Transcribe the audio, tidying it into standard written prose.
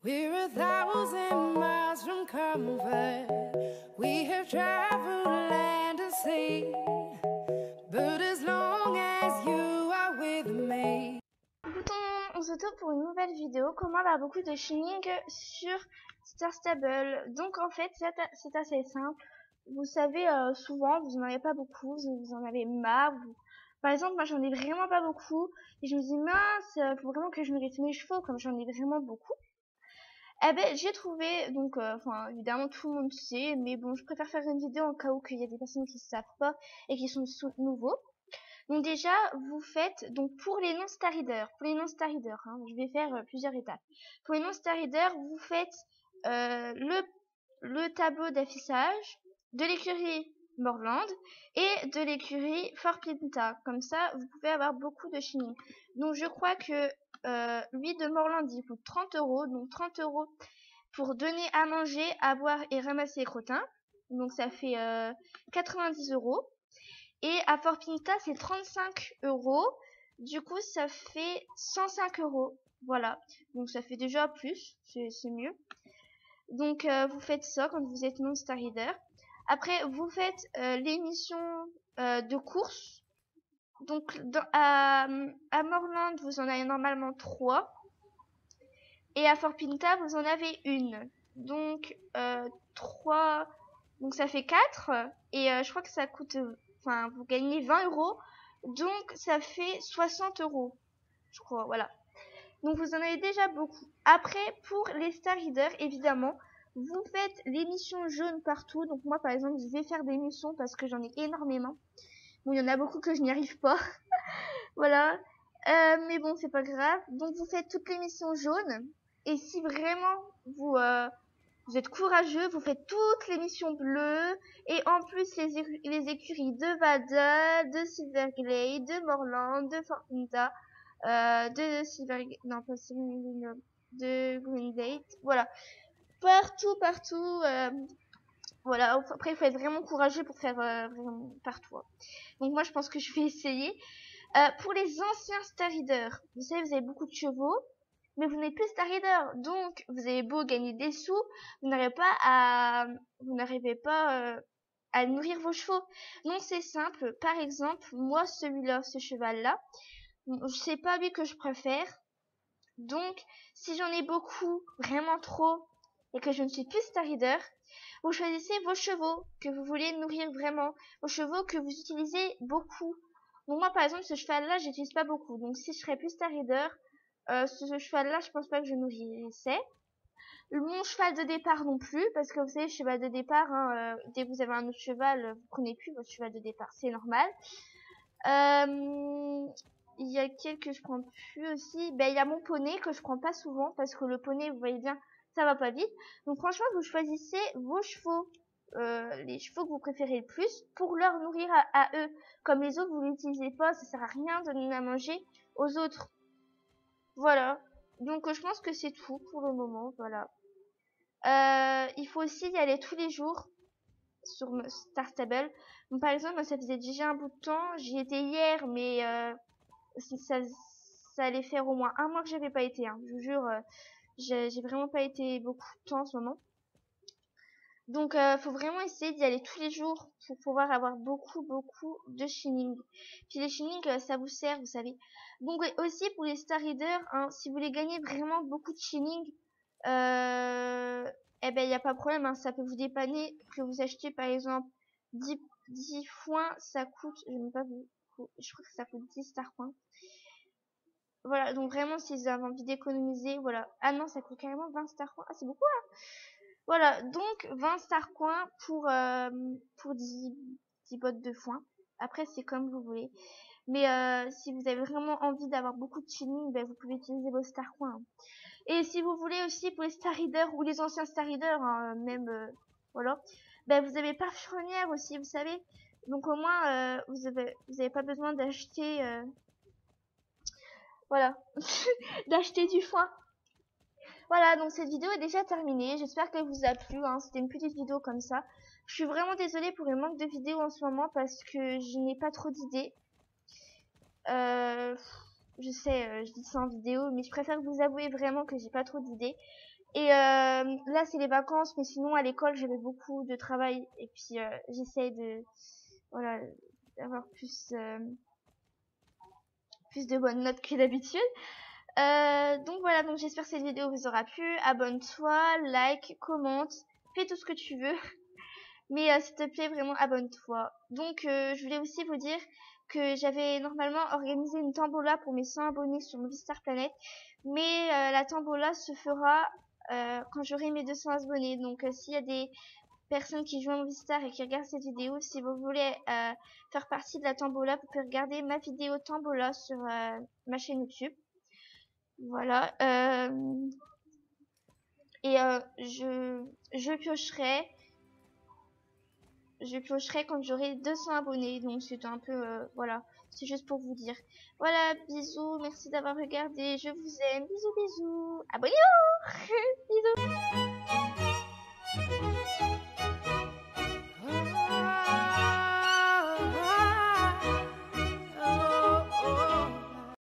We're 1,000 miles from comfort. We have traveled land and sea. But as long as you are with me. Coucou tout le monde, on se retrouve pour une nouvelle vidéo. Comment avoir beaucoup de shining sur Star Stable. Donc en fait, c'est assez simple. Vous savez, souvent, vous n'en avez pas beaucoup, vous en avez marre. Par exemple, moi j'en ai vraiment pas beaucoup. Et je me dis, mince, faut vraiment que je nourrisse mes chevaux, comme j'en ai vraiment beaucoup. Eh ben, j'ai trouvé, donc, enfin, évidemment, tout le monde sait, mais bon, je préfère faire une vidéo en cas où qu'il y a des personnes qui ne savent pas et qui sont nouveaux. Donc déjà, vous faites, donc pour les non-star readers, hein, je vais faire plusieurs étapes. Pour les non-star readers, vous faites le tableau d'affichage de l'écurie Morland et de l'écurie Fort Pinta. Comme ça, vous pouvez avoir beaucoup de shining. Donc je crois que lui de Morland, il coûte 30 €. Donc 30 € pour donner à manger, à boire et ramasser les crottins. Donc ça fait 90 €. Et à Fort Pinta, c'est 35 €. Du coup, ça fait 105 €. Voilà. Donc ça fait déjà plus. C'est mieux. Donc vous faites ça quand vous êtes non-star reader. Après, vous faites l'émission de course. Donc à Morland, vous en avez normalement 3. Et à Fort Pinta, vous en avez une. Donc 3. Donc ça fait 4. Et je crois que ça coûte... Enfin, vous gagnez 20 €. Donc ça fait 60 €. Je crois, voilà. Donc vous en avez déjà beaucoup. Après, pour les Star Readers, évidemment, vous faites les missions jaunes partout. Donc moi, par exemple, je vais faire des missions parce que j'en ai énormément. Bon, il y en a beaucoup que je n'y arrive pas. Voilà. Mais bon, c'est pas grave. Donc vous faites toutes les missions jaunes. Et si vraiment vous êtes courageux, vous faites toutes les missions bleues. Et en plus, les écuries de Vada, de Silverglade, de Morland, de Fort Pinta, de non pas de Green Date, voilà, partout, voilà. Après il faut être vraiment courageux pour faire vraiment partout, hein. Donc moi je pense que je vais essayer. Pour les anciens Star Readers, vous savez, vous avez beaucoup de chevaux, mais vous n'êtes plus Star Reader, donc vous avez beau gagner des sous, vous n'arrivez pas à nourrir vos chevaux. Donc c'est simple. Par exemple, moi celui-là, ce cheval-là, c'est pas lui que je préfère. Donc, si j'en ai beaucoup, vraiment trop, et que je ne suis plus Star Reader, vous choisissez vos chevaux que vous voulez nourrir vraiment, vos chevaux que vous utilisez beaucoup. Donc moi, par exemple, ce cheval-là, j'utilise pas beaucoup. Donc si je serais plus Star Reader, ce cheval-là, je pense pas que je nourrissais. Mon cheval de départ non plus, parce que vous savez, cheval de départ, hein, dès que vous avez un autre cheval, vous prenez plus votre cheval de départ, c'est normal. Il y a quel que je prends plus aussi. Ben, il y a mon poney que je prends pas souvent parce que le poney, vous voyez bien, ça va pas vite. Donc franchement, vous choisissez vos chevaux, les chevaux que vous préférez le plus pour leur nourrir à eux. Comme les autres, vous l'utilisez pas, ça sert à rien de donner à manger aux autres. Voilà. Donc je pense que c'est tout pour le moment. Voilà. Il faut aussi y aller tous les jours sur Star Stable. Donc, par exemple, moi, ça faisait déjà un bout de temps. J'y étais hier, mais ça allait faire au moins un mois que j'avais pas été, hein. Je vous jure, j'ai vraiment pas été beaucoup de temps en ce moment. Donc faut vraiment essayer d'y aller tous les jours pour pouvoir avoir beaucoup de shining. Puis les shining, ça vous sert, vous savez. Donc aussi pour les Star Readers, hein, si vous voulez gagner vraiment beaucoup de shining, eh ben il n'y a pas de problème, hein, ça peut vous dépanner que vous achetez par exemple 10 foins, ça coûte, je crois que ça coûte 10 star coins. Voilà, donc vraiment si vous avez envie d'économiser, voilà. Ah non, ça coûte carrément 20 star coins. Ah, c'est beaucoup, hein. Voilà, donc 20 star coins pour 10 bottes de foin. Après, c'est comme vous voulez. Mais si vous avez vraiment envie d'avoir beaucoup de shining, ben, vous pouvez utiliser vos star coins, hein. Et si vous voulez aussi pour les Star Readers ou les anciens Star Readers, hein, même, voilà, ben vous avez Parfuronnière aussi, vous savez. Donc au moins, vous avez pas besoin d'acheter, voilà, d'acheter du foin. Voilà, donc cette vidéo est déjà terminée. J'espère qu'elle vous a plu, hein. C'était une petite vidéo comme ça. Je suis vraiment désolée pour le manque de vidéos en ce moment parce que je n'ai pas trop d'idées. je sais, je dis ça en vidéo, mais je préfère vous avouer vraiment que j'ai pas trop d'idées. Et là, c'est les vacances, mais sinon, à l'école, j'avais beaucoup de travail. Et puis, j'essaie de, voilà, d'avoir plus de bonnes notes que d'habitude. Donc voilà, donc j'espère que cette vidéo vous aura plu. Abonne-toi, like, commente, fais tout ce que tu veux. Mais s'il te plaît, vraiment, abonne-toi. Donc, je voulais aussi vous dire que j'avais normalement organisé une tombola pour mes 100 abonnés sur Movistar Planet. Mais la tombola se fera quand j'aurai mes 200 abonnés. Donc, s'il y a des personnes qui jouent à Movistar et qui regardent cette vidéo, si vous voulez faire partie de la tombola, vous pouvez regarder ma vidéo tombola sur ma chaîne YouTube. Voilà. Et je piocherai. Je piocherai quand j'aurai 200 abonnés. Donc c'est un peu, voilà, c'est juste pour vous dire. Voilà, bisous, merci d'avoir regardé, je vous aime, bisous bisous, abonnez-vous.